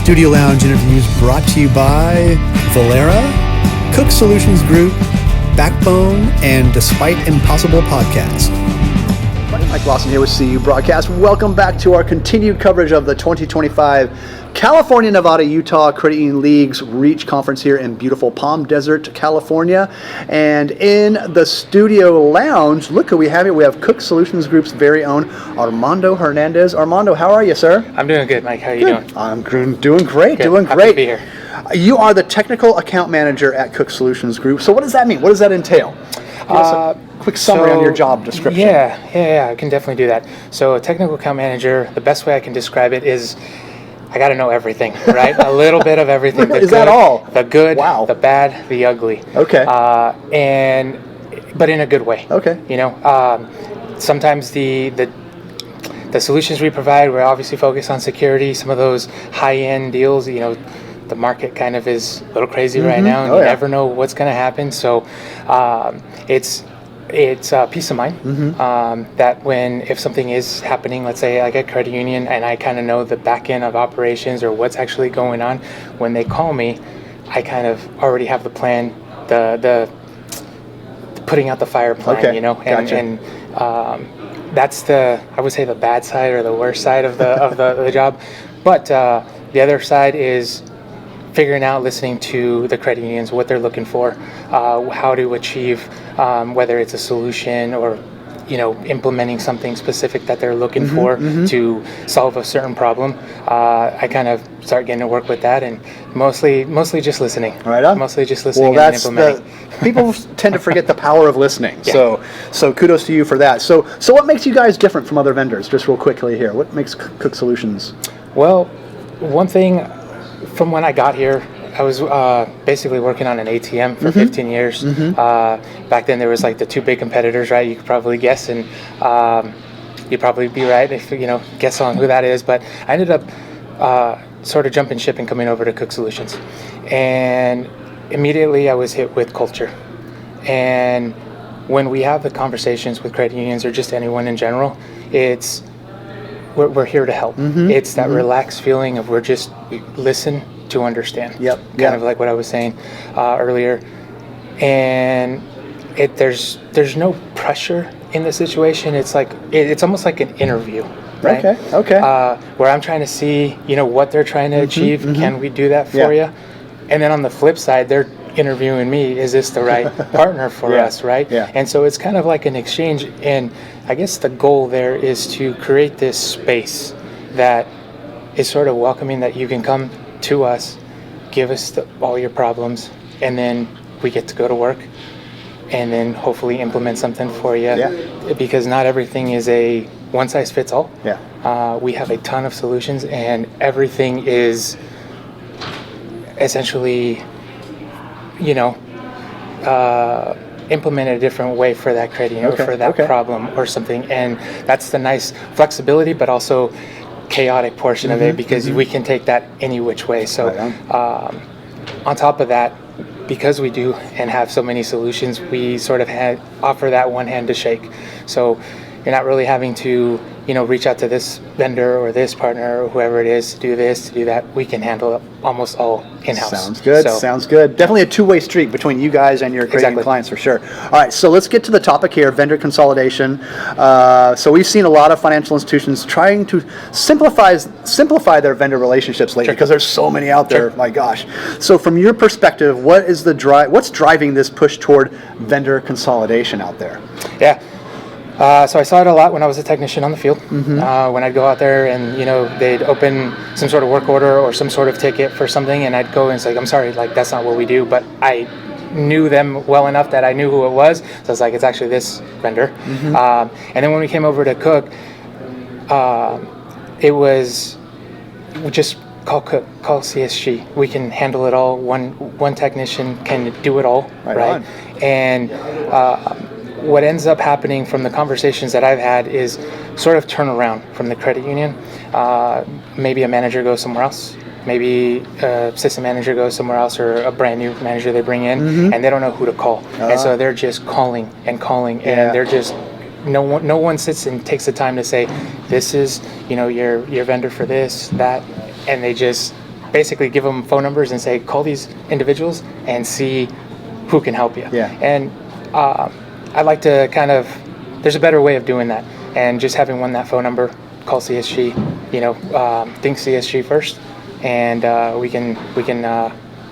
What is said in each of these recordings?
Studio Lounge interviews brought to you by Valera, Cook Solutions Group, Backbone, and Despite Impossible Podcast. Mike Lawson here with CU Broadcast. Welcome back to our continued coverage of the 2025 California, Nevada, Utah Credit Union League's REACH Conference here in beautiful Palm Desert, California. And in the Studio Lounge, look who we have here. We have Cook Solutions Group's very own Armando Hernandez. Armando, how are you, sir? I'm doing good, Mike. How are you doing? I'm doing great, Good. doing Happy great. to be here. You are the technical account manager at Cook Solutions Group. So what does that mean? What does that entail? Give us a quick summary on your job description. Yeah, I can definitely do that. So a technical account manager, the best way I can describe it is I got to know everything, right? A little bit of everything. Is that all? The good, wow. The bad, the ugly. Okay. But in a good way. Okay. You know, sometimes the solutions we provide, we're obviously focused on security. Some of those high-end deals, you know, the market kind of is a little crazy right now, and you never know what's going to happen. So it's peace of mind that if something is happening, let's say like a credit union, and I kind of know the back end of operations or what's actually going on, when they call me, I kind of already have the plan, the putting out the fire plan, you know, and that's I would say the bad side or the worst side of the job. But the other side is figuring out, listening to the credit unions, what they're looking for, how to achieve, whether it's a solution or, you know, implementing something specific that they're looking for to solve a certain problem. I kind of start getting to work with that, and mostly just listening. Right on. Mostly just listening and implementing. People tend to forget the power of listening. Yeah. So kudos to you for that. So what makes you guys different from other vendors? Just real quickly here, what makes Cook Solutions? Well, one thing. From when I got here, I was basically working on an ATM for 15 years. Back then, there was like the two big competitors, right? You could probably guess, and you'd probably be right if you know guess on who that is. But I ended up sort of jumping ship and coming over to Cook Solutions, and immediately I was hit with culture. And when we have the conversations with credit unions or just anyone in general, it's we're here to help. It's that relaxed feeling of we listen to understand. Kind of like what I was saying earlier. And there's no pressure in the situation. It's like it's almost like an interview, right? Okay. Where I'm trying to see, you know, what they're trying to achieve. Can we do that for you? And then on the flip side, they're interviewing me. Is this the right partner for us, right? And so it's kind of like an exchange. And I guess the goal there is to create this space that is sort of welcoming, that you can come to us, give us all your problems, and then we get to go to work and then hopefully implement something for you. Because not everything is a one size fits all. We have a ton of solutions, and everything is essentially, you know, implemented a different way for that credit union or for that problem or something. And that's the nice flexibility, but also chaotic portion of it, because we can take that any which way. So on top of that, because we do and have so many solutions, we sort of offer that one hand to shake. So you're not really having to, you know, reach out to this vendor or this partner or whoever it is to do this, to do that. We can handle it almost all in-house. Sounds good. Definitely a two-way street between you guys and your credit clients for sure. All right, so let's get to the topic here, vendor consolidation. So we've seen a lot of financial institutions trying to simplify their vendor relationships lately, because there's so many out there. My gosh. So from your perspective, what is what's driving this push toward vendor consolidation out there? So I saw it a lot when I was a technician on the field. When I'd go out there and, you know, they'd open some sort of work order or some sort of ticket for something, and I'd go and say, I'm sorry, like, that's not what we do. But I knew them well enough that I knew who it was. So I was like, it's actually this vendor. And then when we came over to Cook, it was just call Cook, call CSG. We can handle it all. One technician can do it all, right? And what ends up happening from the conversations that I've had is sort of turn around from the credit union. Maybe a manager goes somewhere else. Maybe a assistant manager goes somewhere else, or a brand new manager they bring in, and they don't know who to call. And so they're just calling, and they're just no one sits and takes the time to say, this is, you know, your vendor for this, that, and they just basically give them phone numbers and say, call these individuals and see who can help you. Yeah. And I like to there's a better way of doing that. And just having that phone number, call CSG, think CSG first, and we can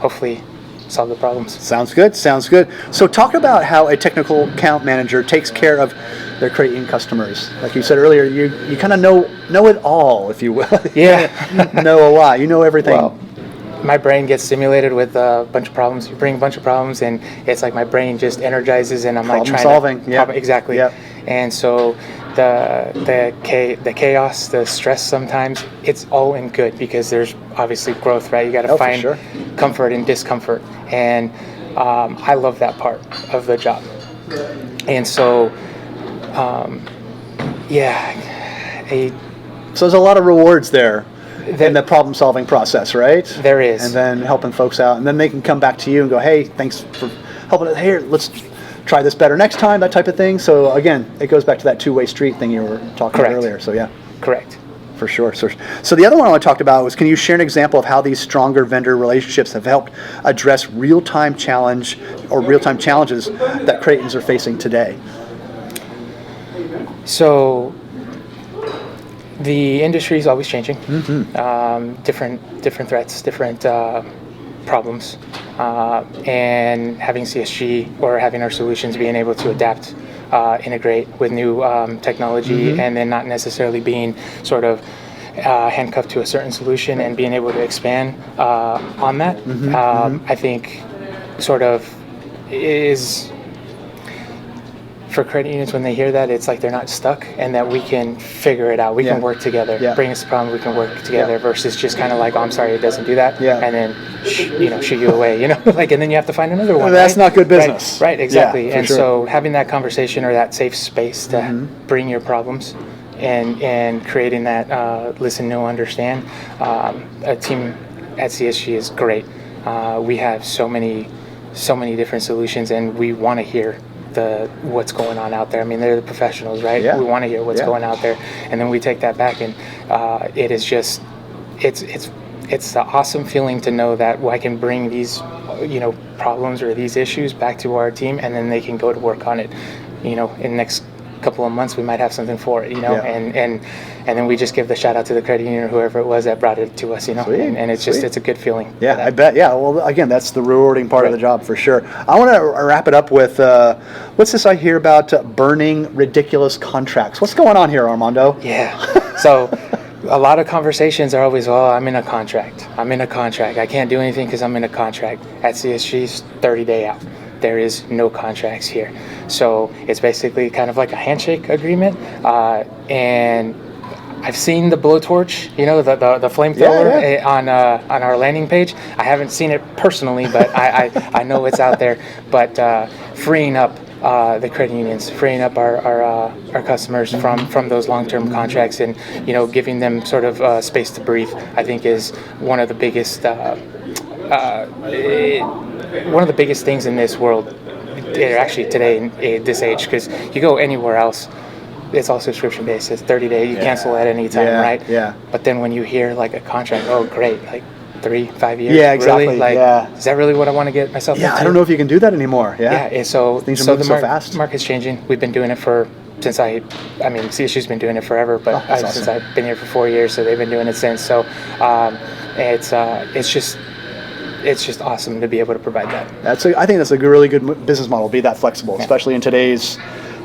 hopefully solve the problems. Sounds good. So talk about how a technical account manager takes care of their credit union customers. Like you said earlier, you kind of know it all, if you will. Yeah. Know a lot. You know everything. Well, my brain gets stimulated with a bunch of problems. You bring a bunch of problems, and it's like my brain just energizes, and I'm like trying solving. to Yeah. Exactly. Yep. And so the chaos, the stress, sometimes it's all in good, because there's obviously growth, right? You got to find comfort in discomfort, and I love that part of the job. And so so there's a lot of rewards there in the problem-solving process, right? There is. And then helping folks out, and then they can come back to you and go, hey, thanks for helping us. Here, let's try this better next time, that type of thing. So again, it goes back to that two-way street thing you were talking about earlier. So yeah. Correct. For sure. So the other one I want to talk about was, can you share an example of how these stronger vendor relationships have helped address real-time challenges that credit unions are facing today? So the industry is always changing. Mm-hmm. Different threats, different problems, and having CSG or having our solutions being able to adapt, integrate with new technology, and then not necessarily being sort of handcuffed to a certain solution, and being able to expand on that, I think sort of is, for credit unions, when they hear that, it's like they're not stuck, and that we can figure it out. We can work together. Bring us a problem, we can work together, versus just kind of like, oh, I'm sorry, it doesn't do that, and then shoot you away, like, and then you have to find another one. That's not good business. Right, exactly. Yeah, and so having that conversation, or that safe space to bring your problems, and creating that listen, know, understand. A team at CSG is great. We have so many different solutions, and we want to hear what's going on out there. I mean, they're the professionals, right? We want to hear what's going out there, and then we take that back, and it is just it's the awesome feeling to know that I can bring these problems or these issues back to our team, and then they can go to work on it. In the next couple of months, we might have something for it, and then we just give the shout out to the credit union or whoever it was that brought it to us, and it's just, it's a good feeling. Yeah, I bet. Yeah, well, again, that's the rewarding part of the job for sure. I want to wrap it up with, what's this I hear about burning ridiculous contracts? What's going on here, Armando? Yeah, so a lot of conversations are always, well, I'm in a contract. I can't do anything because I'm in a contract. At CSG's 30-day out. There is no contracts here. So it's basically kind of like a handshake agreement. And I've seen the blowtorch, the flamethrower on our landing page. I haven't seen it personally, but I know it's out there. But freeing up the credit unions, freeing up our customers from those long-term contracts, and giving them sort of space to breathe, I think is one of the biggest things in this world, actually today in this age, because you go anywhere else, it's all subscription based. It's 30-day. You cancel at any time, right? Yeah. But then when you hear like a contract, oh great, like 3-5 years. Yeah, exactly. Really? Is that really what I want to get myself into? I don't know if you can do that anymore. Yeah. And so things are moving so fast. Market's changing. We've been doing it since CSU's been doing it forever, but since I've been here for 4 years, so they've been doing it since. So it's just awesome to be able to provide that. I think that's a really good business model. Be that flexible, especially in today's,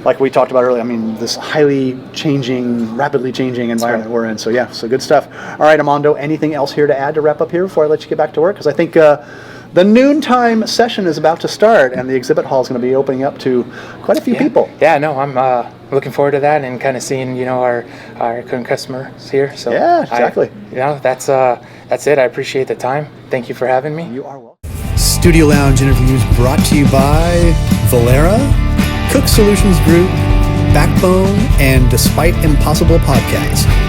like we talked about earlier. I mean, this rapidly changing environment we're in. So so good stuff. All right, Armando, anything else here to add to wrap up here before I let you get back to work? Because I think the noontime session is about to start, and the exhibit hall is going to be opening up to quite a few people. Yeah, no, I'm looking forward to that, and kind of seeing our current customers here. So exactly. That's it. I appreciate the time. Thank you for having me. You are welcome. Studio Lounge interviews brought to you by Valera, Cook Solutions Group, Backbone, and Despite Impossible Podcast.